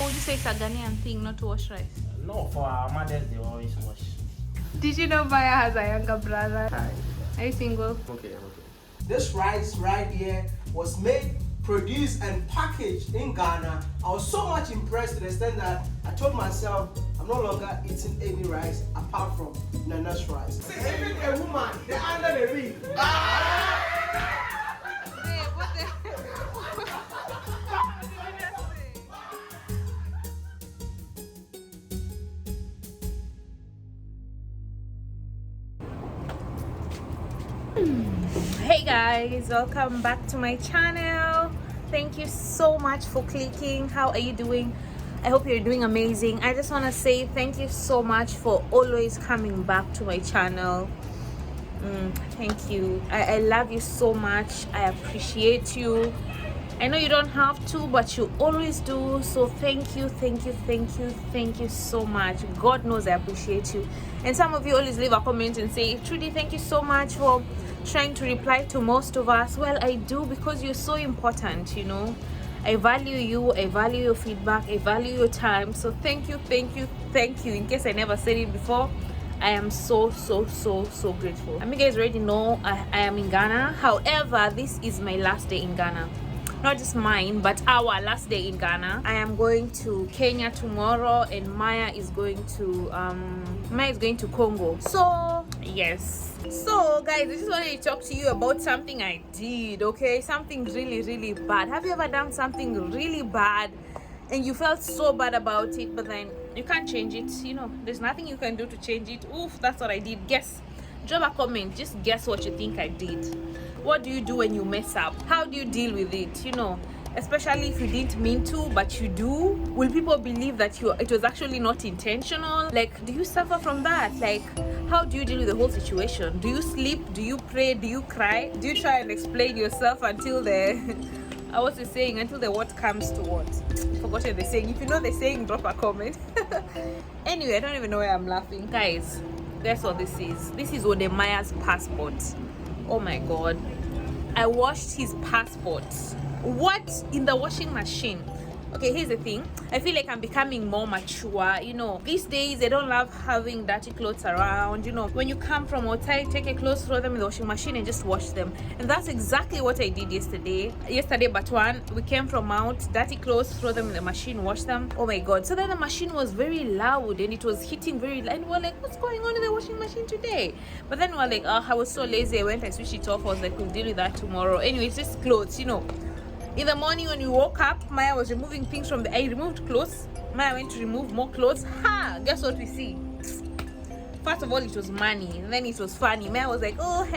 Oh, you say it's a Ghanaian thing not to wash rice? No, for our mothers, they always wash. Did you know Maya has a younger brother? Hi. Are you single? Okay, I'm okay. This rice right here was made, produced, and packaged in Ghana. I was so much impressed to the extent that I told myself I'm no longer eating any rice apart from Nana's rice. Even a woman, they're under the ring. Hey guys, welcome back to my channel. Thank you so much for clicking. How are you doing? I hope you're doing amazing. I just want to say thank you so much for always coming back to my channel. Thank you. I love you so much. I appreciate you. I know you don't have to, but you always do. So thank you so much. God knows I appreciate you. And some of you always leave a comment and say, Trudy, thank you so much for trying to reply to most of us. Well, I do, because you're so important, you know. I value you, I value your feedback, I value your time. So thank you. In case I never said it before, I am so grateful. And you guys already know I am in Ghana. However, this is my last day in Ghana. Not just mine, but our last day in Ghana. I am going to Kenya tomorrow, and Maya is going to Congo. So yes. So guys, I just wanted to talk to you about something I did. Okay, something really bad. Have you ever done something really bad and you felt so bad about it, but then you can't change it? You know, there's nothing you can do to change it. Oof, that's what I did. Guess. Drop a comment. Just guess what you think I did. What do you do when you mess up? How do you deal with it? You know, especially if you didn't mean to, but you do. Will people believe that it was actually not intentional? Like, do you suffer from that? Like, how do you deal with the whole situation? Do you sleep? Do you pray? Do you cry? Do you try and explain yourself until the until the what comes to what? Forgotten the saying. If you know the saying, drop a comment. Anyway, I don't even know why I'm laughing. Guys, guess what this is? This is Odemaya's passport. Oh my god, I washed his passport. What? In the washing machine. Okay, here's the thing. I feel like I'm becoming more mature. You know, these days I don't love having dirty clothes around. You know, when you come from outside, take your clothes, throw them in the washing machine and just wash them. And that's exactly what I did yesterday but one, we came from out, dirty clothes, throw them in the machine, wash them. Oh my god. So then the machine was very loud and it was hitting very loud, and we're like, what's going on in the washing machine today? But then we're like, oh, I was so lazy. I went and switched it off. I was like, we'll deal with that tomorrow. Anyway, it's just clothes, you know. In the morning when we woke up, Maya was removing things from I removed clothes. Maya went to remove more clothes. Guess what we see? First of all, it was money, and then it was funny. Maya was like, oh,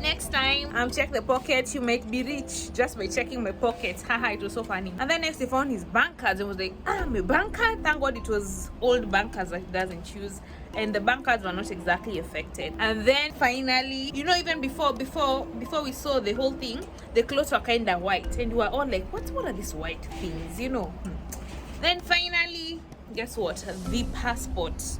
next time check the pockets, you might be rich just by checking my pockets. It was so funny. And then next they found his bank cards and was like, my bank card? Thank god it was old bank cards that he doesn't use, and the bank cards were not exactly affected. And then finally, you know, even before we saw the whole thing, the clothes were kind of white, and we were all like, what are these white things, you know? Then finally, guess what? The passport.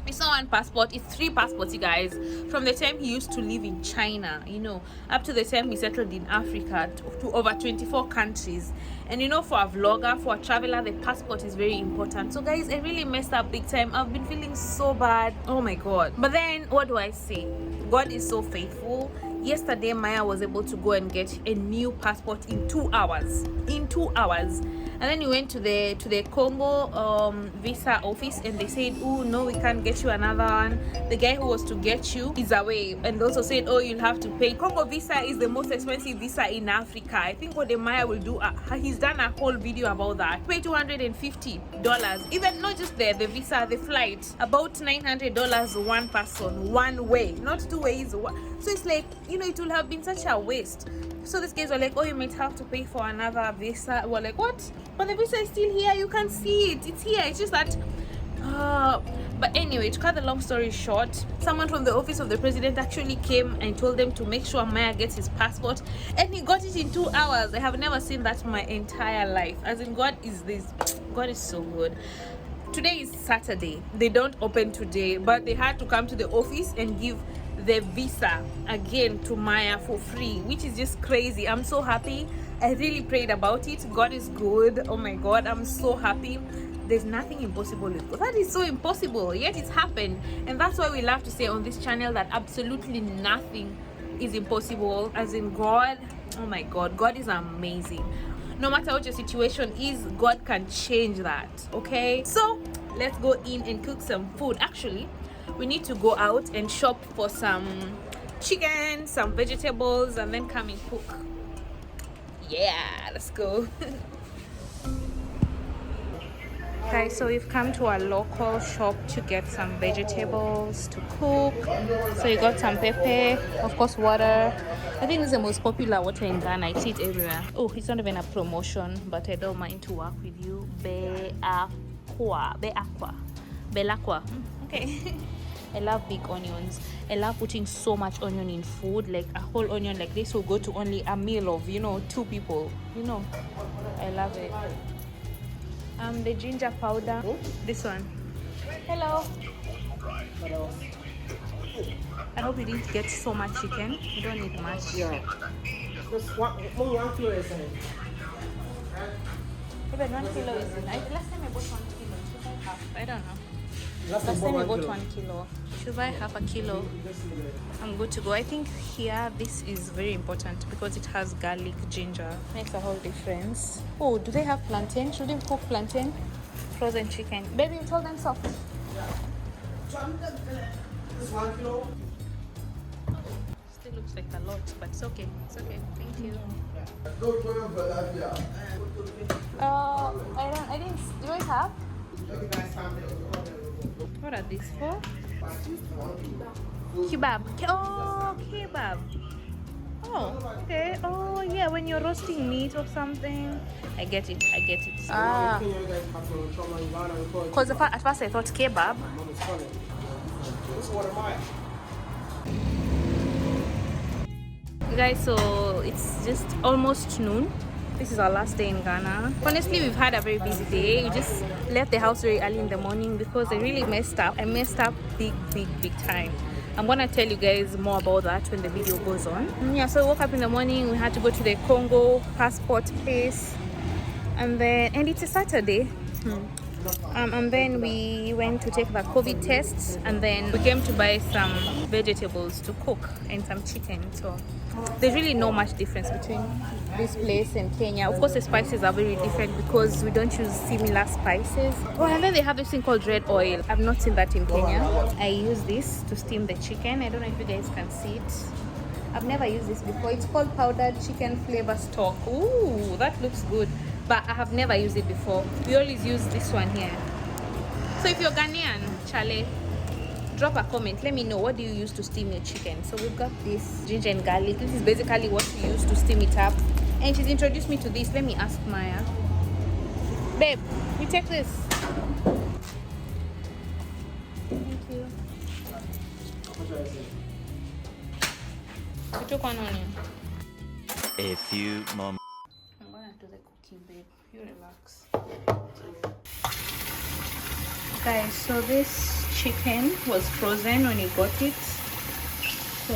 It's not one passport, it's 3 passports, you guys. From the time he used to live in China, you know, up to the time he settled in Africa, to over 24 countries. And you know, for a vlogger, for a traveler, the passport is very important. So guys, I really messed up big time. I've been feeling so bad. Oh my god. But then what do I say? God is so faithful. Yesterday Maya was able to go and get a new passport in 2 hours. And then we went to the Congo visa office, and they said, oh no, we can't get you another one. The guy who was to get you is away, and they also said, oh, you'll have to pay. Congo visa is the most expensive visa in Africa. I think what the Maya will do, he's done a whole video about that. Pay $250, even not just the visa, the flight, about $900 one person, one way, not 2 ways. So it's like, you know, it will have been such a waste. So these guys were like, oh, you might have to pay for another visa. We're like, what? But the visa is still here. You can see it. It's here. It's just that but anyway, to cut the long story short, someone from the office of the president actually came and told them to make sure Maya gets his passport, and he got it in 2 hours. I have never seen that in my entire life. As in, God is so good. Today is Saturday. They don't open today, but they had to come to the office and give the visa again to Maya for free, which is just crazy. I'm so happy. I really prayed about it. God is good. Oh my God, I'm so happy. There's nothing impossible with God. That is so impossible, yet it's happened. And that's why we love to say on this channel that absolutely nothing is impossible. As in God, oh my God, God is amazing. No matter what your situation is, God can change that. Okay, so let's go in and cook some food. Actually, we need to go out and shop for some chicken, some vegetables, and then come and cook. Yeah, let's go. Guys, so we've come to a local shop to get some vegetables to cook. So you got some pepper, of course water. I think it's the most popular water in Ghana. I see it everywhere. Oh, it's not even a promotion, but I don't mind to work with you. Belaqua. Okay. I love big onions. I love putting so much onion in food. Like a whole onion like this will go to only a meal of, 2 people. I love it. The ginger powder. This one. Hello. I hope you didn't get so much chicken. You don't need much. Yeah. Just one kilo is in. Even 1 kilo is in. Last time I bought 1 kilo. Should I half? I don't know. Last Last time I bought 1 kilo. Should I half a kilo? I'm good to go. I think here this is very important because it has garlic, ginger. Makes a whole difference. Oh, do they have plantain? Should we cook plantain? Frozen chicken. Baby, you told them soft. This 1 kilo. Still looks like a lot, but it's okay. It's okay. Thank you. I didn't. Do I have? What are these for? Kebab. Oh, kebab. Oh, okay. Oh, yeah. When you're roasting meat or something, I get it. Ah. Because at first I thought kebab. Guys, so it's just almost noon. This is our last day in Ghana. Honestly, we've had a very busy day. We just left the house very early in the morning because I really messed up. I messed up big time. I'm gonna tell you guys more about that when the video goes on. Yeah, so I woke up in the morning. We had to go to the Congo passport place, and it's a Saturday. And then we went to take the COVID tests, and then we came to buy some vegetables to cook and some chicken. So there's really no much difference between this place and Kenya. Of course, the spices are very different because we don't use similar spices. Oh, and then they have this thing called red oil. I've not seen that in Kenya. I use this to steam the chicken. I don't know if you guys can see it. I've never used this before. It's called powdered chicken flavor stock. Ooh, that looks good. But I have never used it before. We always use this one here. So if you're Ghanaian, Chale, drop a comment. Let me know, what do you use to steam your chicken? So we've got this ginger and garlic. This is basically what we use to steam it up. And she's introduced me to this. Let me ask Maya. Babe, you take this. Thank you. You took one onion. A few moments. I'm gonna do the cooking, babe. You relax. Guys, so this chicken was frozen when you got it. So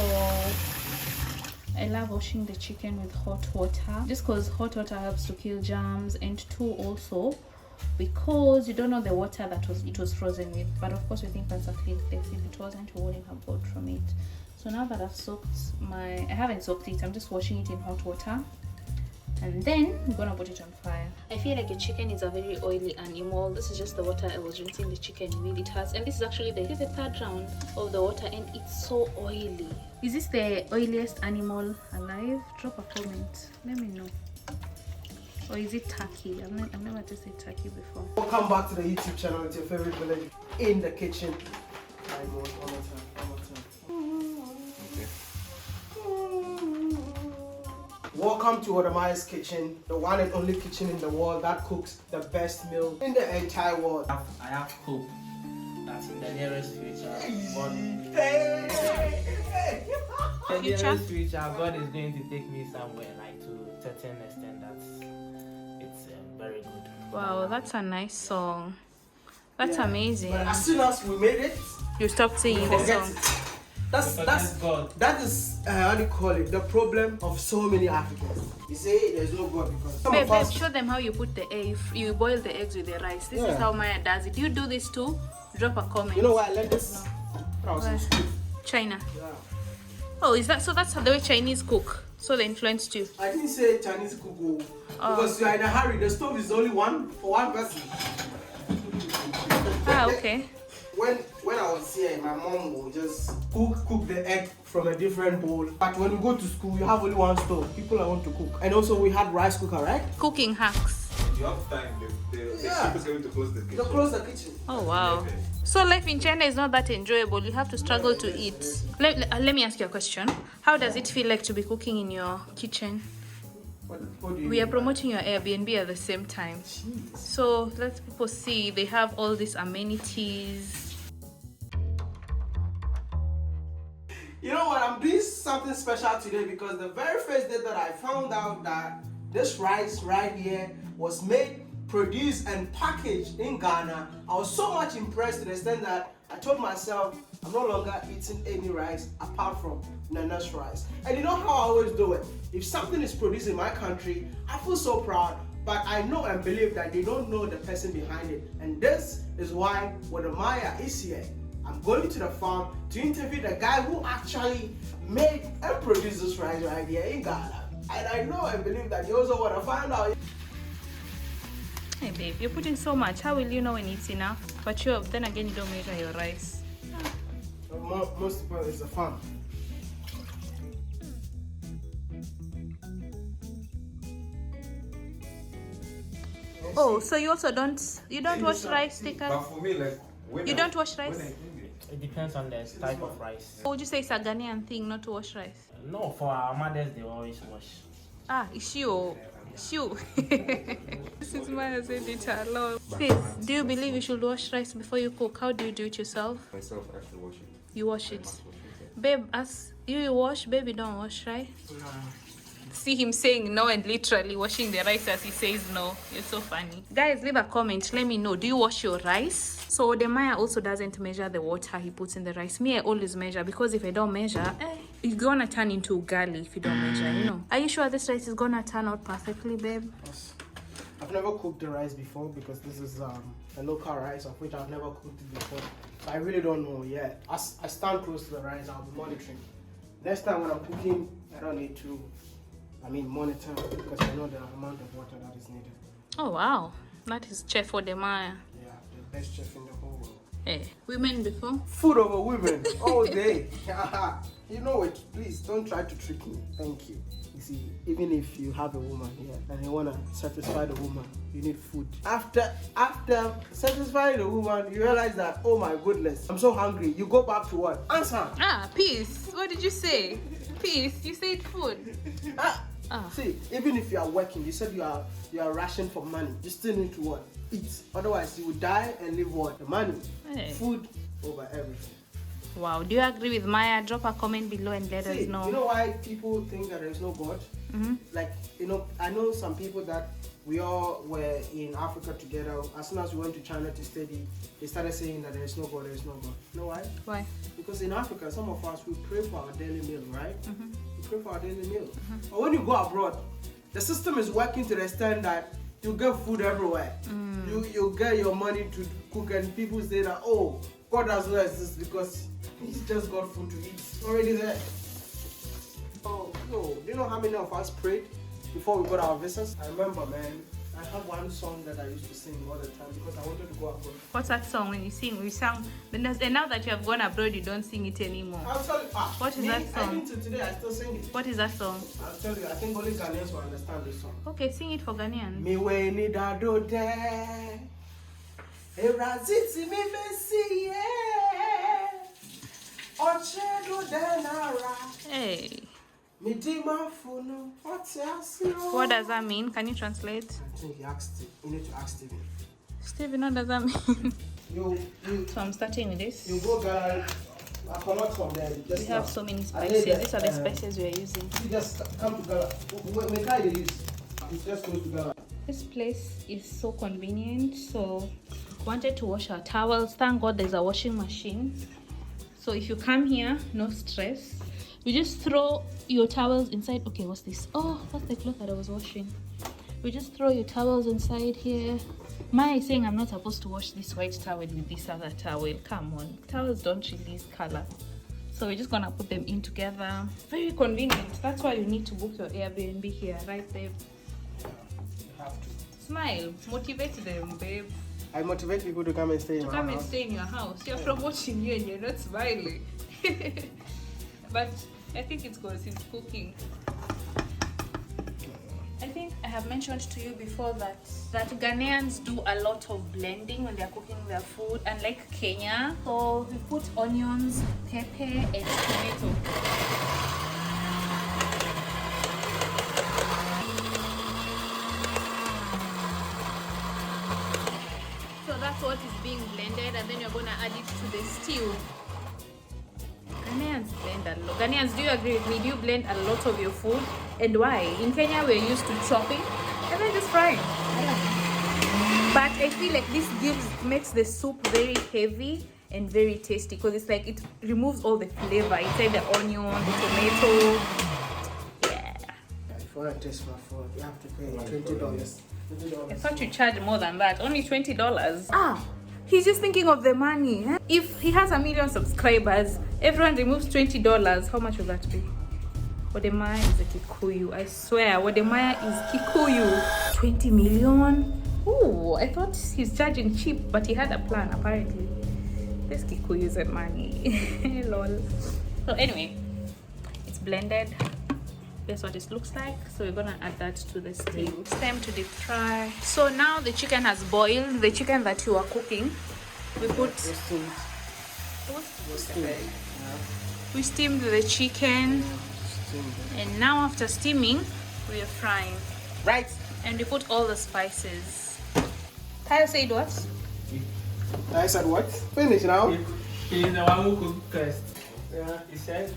I love washing the chicken with hot water, just because hot water helps to kill germs, and two, also because you don't know the water that it was frozen with. But of course we think that's a clean place. If it wasn't, we wouldn't have bought from it. So now that I haven't soaked it, I'm just washing it in hot water, and then I'm gonna put it on fire. I feel like a chicken is a very oily animal. This is just the water I was rinsing the chicken with. It has, and this is actually the third round of the water, and it's so oily. Is this the oiliest animal alive? Drop a comment, let me know. Or is it turkey? I've never tasted turkey before. Welcome back to the YouTube channel. It's your favorite village in the kitchen. One more time. Welcome to Wadamaya's kitchen, the one and only kitchen in the world that cooks the best meal in the entire world. I have hope that in the nearest future, God is going to take me somewhere, like to a certain extent that it's very good. Wow, that's a nice song. That's amazing. But as soon as we made it, you stopped singing the song. That's God. That is how do you call it? The problem of so many Africans. You say there's no God because some of us. Show them how you put the egg. You boil the eggs with the rice. This is how Maya does it. Do you do this too? Drop a comment. You know why I learned this? When I was in school. China. Yeah. Oh, is that so? That's the way Chinese cook. So they influenced you. I didn't say Chinese cook because you are in a hurry. The stove is only one for one person. Ah, okay. When I was here, my mom would just cook the egg from a different bowl. But when you go to school, you have only one stove. People are want to cook. And also we had rice cooker, right? Cooking hacks. You have time. The ship is going to close the kitchen. They close the kitchen. Oh wow. So life in China is not that enjoyable. You have to struggle to eat. Let me ask you a question. How does it feel like to be cooking in your kitchen? What do you We are mean? promoting your Airbnb at the same time. Jeez. So let people see they have all these amenities. You know what? I'm doing something special today because the very first day that I found out that this rice right here was made, produced, and packaged in Ghana, I was so much impressed to the extent that I told myself I'm no longer eating any rice apart from Nana's rice. And you know how I always do it? If something is produced in my country, I feel so proud. But I know and believe that they don't know the person behind it. And this is why when the Maya is here, I'm going to the farm to interview the guy who actually made and produced this rice right here in Ghana. And I know and believe that you also want to find out. Hey babe, you're putting so much. How will you know when it's enough? But then again, you don't measure your rice. Most people is the farm. Oh, so you also don't wash rice, But stickers? for me, like when You don't wash when rice? I think it, It depends on the type of rice. Or would you say it's a Ghanaian thing not to wash rice? No, for our mothers, they always wash. Ah, it's you. It's you. This is Maya said it a lot. Sis, do you believe you should wash rice before you cook? How do you do it yourself? myself actually wash it. You wash it. Must wash it. Babe, as you wash, baby don't wash, right? See him saying no and literally washing the rice as he says no. You're so funny. Guys, leave a comment. Let me know. Do you wash your rice? So the Maya also doesn't measure the water he puts in the rice. Me, I always measure because if I don't measure, it's gonna turn into ugali if you don't measure, you know. Are you sure this rice is gonna turn out perfectly, babe? Yes. I've never cooked the rice before because this is a local rice of which I've never cooked it before. So I really don't know yet. As I stand close to the rice, I'll be monitoring. Next time when I'm cooking, I don't need to monitor because I know the amount of water that is needed. Oh wow, that is chef for the Maya. Yeah, the best chef in the whole world. Hey, women before? Food over women all day. You know it. Please don't try to trick me. Thank you. You see, even if you have a woman here and you wanna satisfy the woman, you need food. After satisfying the woman, you realize that, oh my goodness, I'm so hungry. You go back to what? Answer. Ah, peace. What did you say? Peace. You said food. See, even if you are working, you said you are rationed for money. You still need to what? Eat. Otherwise, you will die and leave what? The money. Hey. Food over everything. Wow. Do you agree with Maya? Drop a comment below and let us know. You know why people think that there is no God? Mm-hmm. Like, you know, I know some people that we all were in Africa together. As soon as we went to China to study, they started saying that there is no God, there is no God. You know why? Why? Because in Africa, some of us, we pray for our daily meal, right? Mm-hmm. We pray for our daily meal. But when you go abroad, the system is working to the extent that you get food everywhere. You get your money to cook, and people say that, oh, God does not exist because He's just got food to eat. It's already there. Oh, no. Do you know how many of us prayed before we got our visas? I remember, man. I have one song that I used to sing all the time because I wanted to go abroad. What's that song when you sing? We sang. And now that you have gone abroad, you don't sing it anymore. I'll tell you. What is that song? Even to today, I still sing it. What is that song? I'll tell you. I think only Ghanaians will understand this song. Okay, sing it for Ghanaian. Me we ni da do de, eraziti mi mesi ye, oche do de nara, Hey. mi di ma funu, what's your What does that mean? Can you translate? I think you asked it. You need to ask Steven. Steven, what does that mean? You So I'm starting with this. go Ghana. I come out from there. Just We have now. so many I spices. need that, These are the spices we are using. You just come to Ghana. We can't use. It's just close to Ghana. This place is so convenient. So wanted to wash our towels. Thank God there's a washing machine. So if you come here, no stress. You just throw your towels inside. Okay, what's this? Oh, what's the cloth that I was washing? You just throw your towels inside here. Maya is saying I'm not supposed to wash this white towel with this other towel. Come on, towels don't release color. So we're just gonna put them in together. Very convenient. That's why you need to book your Airbnb here, right, babe? You have to. Smile, motivate them, babe. I motivate people to come and stay in my Come and house. stay in your house. You're from watching you and you're not smiling. But I think it's because he's cooking. I think I have mentioned to you before that Ghanaians do a lot of blending when they're cooking their food, unlike Kenya. So we put onions, pepper, and tomato. So that's what is being blended, and then you're gonna add it to the stew. Ghanaians blend a lot. Ghanaians, do you agree with me? Do you blend a lot of your food? And why? In Kenya, we're used to chopping and then just frying. But I feel like this makes the soup very heavy and very tasty because it's like it removes all the flavor inside the onion, the tomato. Yeah. If you want to taste my food, you have to pay $20. I thought you charged more than that. Only $20. Ah, he's just thinking of the money. If he has 1 million subscribers, everyone removes $20. How much will that be? Wodemaya is a Kikuyu. I swear, Wodemaya is Kikuyu. 20 million? Ooh, I thought he's charging cheap, but he had a plan apparently. This Kikuyus and money. Lol. So anyway, it's blended. That's what it looks like. So we're gonna add that to the stew. It's time to deep fry. So now the chicken has boiled. The chicken that you are cooking, we put. We steamed the chicken, and now after steaming, we are frying. Right. And we put all the spices. Kyle said what? I said what? Finish now. He's the one who cooked first. Yeah. He said,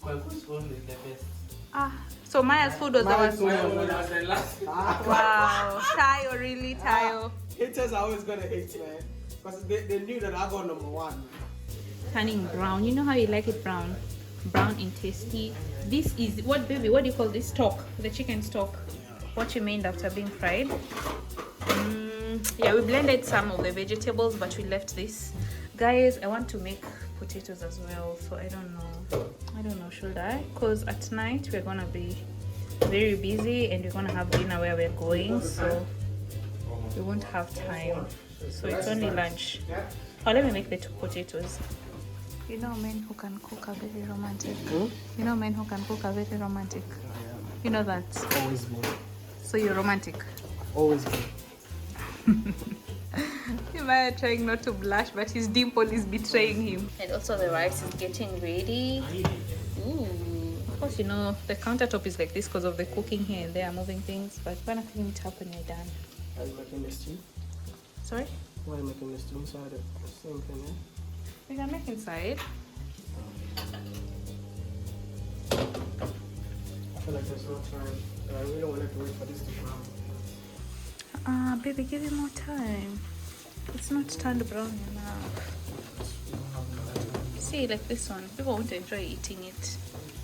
Kwaku's food is the best. Ah, so Maya's food was Maya's the food one. Was the last. Wow, Tayo, really Tayo. Haters are always gonna hate, man. Because they knew that I got #1. Turning brown. You know how you like it brown? Brown and tasty. This is what, baby? What do you call this stock? The chicken stock. What you made after being fried. Yeah, we blended some of the vegetables, but we left this. Guys, I want to make potatoes as well, so I don't know, should I? Because at night we're gonna be very busy and we're gonna have dinner where we're going, so we won't have time. So it's only lunch. Oh, let me make the 2 potatoes. You know men who can cook are very romantic. You know men who can cook are very romantic. You know that. Always been. So you're romantic. Always been. You might be trying not to blush, but his dimple is betraying him. And also the rice is getting ready. Ooh. Of course, you know, the countertop is like this because of the cooking here and there, moving things. But we're gonna clean it up when you're done. Are you making the stew? Sorry? Why are you making the stew inside it? Same thing, yeah? We can make inside. I feel like there's no time. I really wanted to wait for this to brown. Baby, give it more time. It's not turned brown enough. See, like this one. People won't enjoy eating it.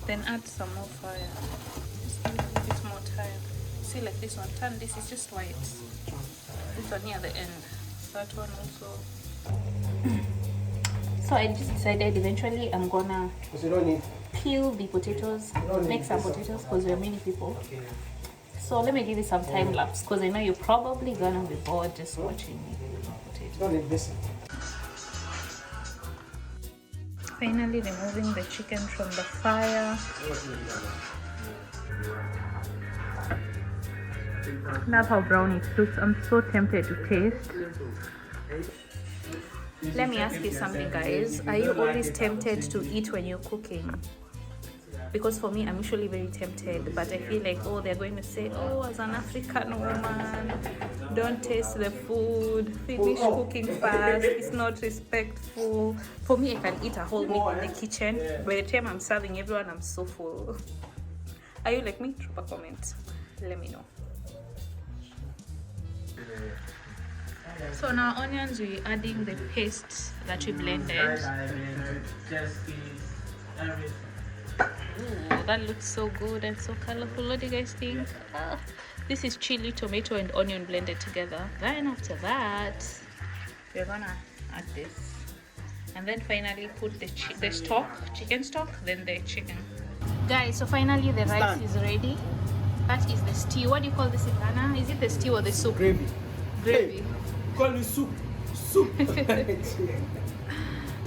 Then add some more fire. Just give it a bit more time. See, like this one. Turn this. It's just white. This one near the end. That one also. So I just decided eventually I'm gonna Because you don't need. peel the potatoes, make some potatoes because we're many people. So let me give you some time lapse because I know you're probably gonna be bored just watching me peel the potatoes. You don't need this. Finally removing the chicken from the fire. Love how brown it looks. I'm so tempted to taste. Let me ask you something, guys. Are you always tempted to eat when you're cooking? Because for me, I'm usually very tempted, but I feel like, oh, they're going to say, oh, as an African woman, don't taste the food, finish cooking fast, it's not respectful. For me, I can eat a whole meal in the kitchen. By the time I'm serving everyone, I'm so full. Are you like me? Drop a comment. Let me know. So now onions, we're adding the paste that we blended. Ooh, that looks so good and so colorful. What do you guys think? This is chili, tomato, and onion blended together. Then after that, we're gonna add this, and then finally put the chicken stock, then the chicken. Guys, so finally the rice is ready. That is the stew. What do you call this in Ghana? Is it the stew or the soup? Gravy. Gravy. Hey, call it soup. Soup.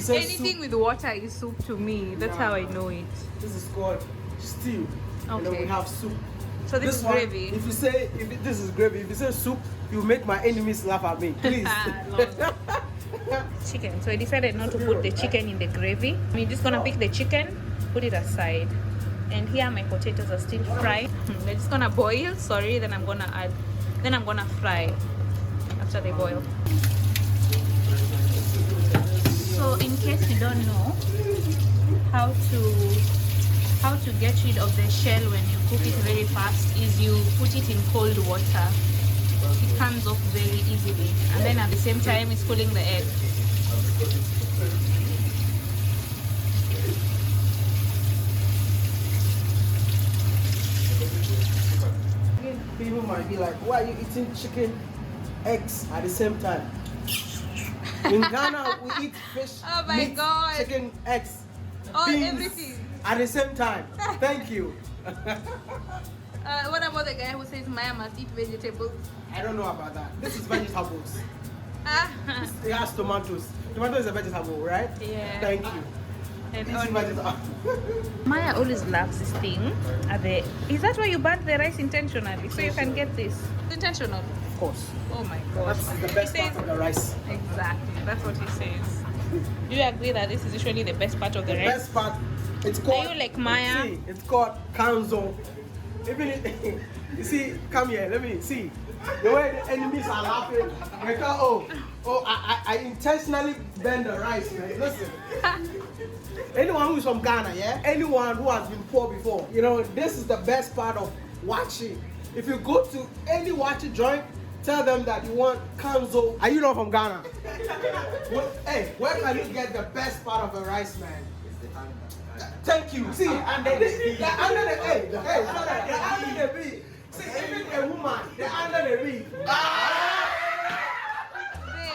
Anything with water is soup to me. That's how I know it. This is called stew. And then Okay. we have soup. So this is one, gravy. If you say this is gravy, if you say soup, you make my enemies laugh at me. Please. Chicken. So I decided not to put the chicken in the gravy. We're just gonna pick the chicken, put it aside. And here my potatoes are still fried. They're just gonna boil, sorry, then I'm gonna fry after they boil. So in case you don't know how to get rid of the shell when you cook it very fast, is you put it in cold water. It comes off very easily, and then at the same time it's cooling the egg. People might be like, why are you eating chicken, eggs at the same time? In Ghana, we eat fish, Oh my meat, God. chicken, eggs, Oh, beans everything. at the same time. Thank you. What about the guy who says Maya must eat vegetables? I don't know about that. This is vegetables. It has tomatoes. Tomato is a vegetable, right? Yeah. Thank you. And This is onion. vegetable. Maya always loves this thing. Is that why you burnt the rice intentionally? So you can get this? Intentional. Of course. Oh my God. That's the best He part says, of the rice. exactly. That's what he says. Do you agree that this is usually the best part of the The rice? best part, it's called. Are you like Maya? See, it's called kanzo. Even you see, come here. Let me see. The way the enemies are laughing, they go, I intentionally bend the rice, man. Listen. Anyone who's from Ghana, yeah? Anyone who has been poor before, you know, this is the best part of watching. If you go to any watching joint, tell them that you want kanzo. Are you not from Ghana? Hey, where can you get the best part of a rice, man? Thank you. See, and they're under the beat. See, even a woman, they're under the beat. Babe,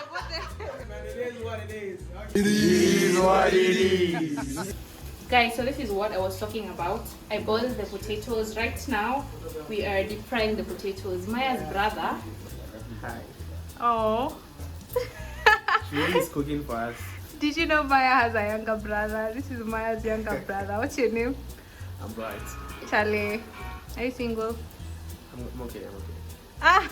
what the Man, it is what it is. It is what it is. Guys, so this is what I was talking about. I boiled the potatoes. Right now, we are deep frying the potatoes. Maya's brother. Hi. Oh. Trudy is cooking for us. Did you know Maya has a younger brother? This is Maya's younger brother. What's your name? I'm bright. Charlie. Are you single? I'm okay. Ah,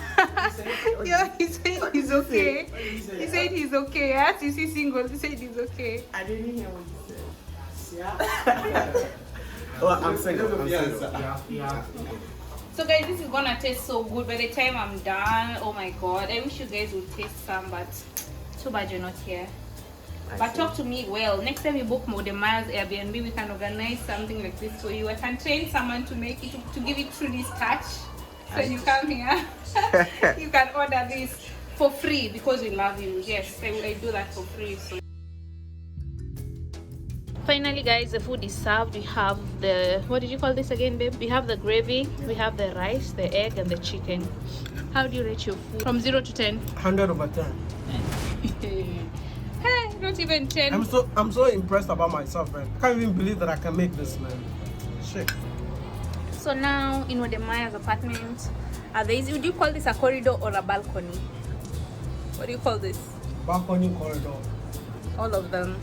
yo, he said he's okay. He said he's okay. I asked, is he single? He said he's okay. I didn't hear what you said. Oh, I'm single. Yeah. So guys, this is gonna taste so good by the time I'm done. Oh my God, I wish you guys would taste some, but too bad you're not here. But talk to me well. Next time we book the Maya's Airbnb, we can organize something like this for you. I can train someone to make it, to give it through this touch. So you come here, you can order this for free because we love you. Yes, I do that for free. So. Finally guys, the food is served. We have the, what did you call this again, babe? We have the gravy, we have the rice, the egg, and the chicken. How do you rate your food? From 0 to 10? 100/10. Hey, not even 10. I'm so impressed about myself, man. I can't even believe that I can make this, man. Shit. So now in Maya's apartment, would you call this a corridor or a balcony? What do you call this? Balcony corridor. All of them.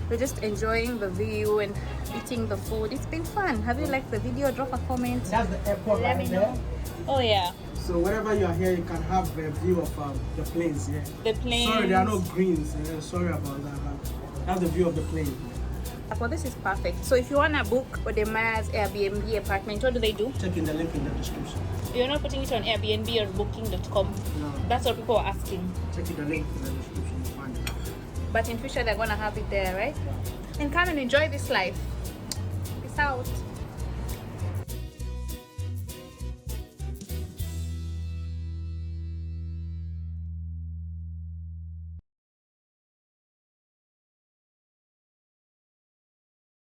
We're just enjoying the view and eating the food. It's been fun. Have you liked the video? Drop a comment. That's the airport Let right me there. know. Oh yeah, So wherever you are here, you can have a view of the planes. Yeah. the plane. Sorry, there are no greens. Yeah, sorry about that. But that's the view of the plane. Well, this is perfect. So if you wanna book Maya's Airbnb apartment, what do they do? Check in the link in the description. You're not putting it on Airbnb or booking.com. No. That's what people are asking. Check in the link in the description. You'll find it. But in future they're gonna have it there, right? And come and enjoy this life. Peace out.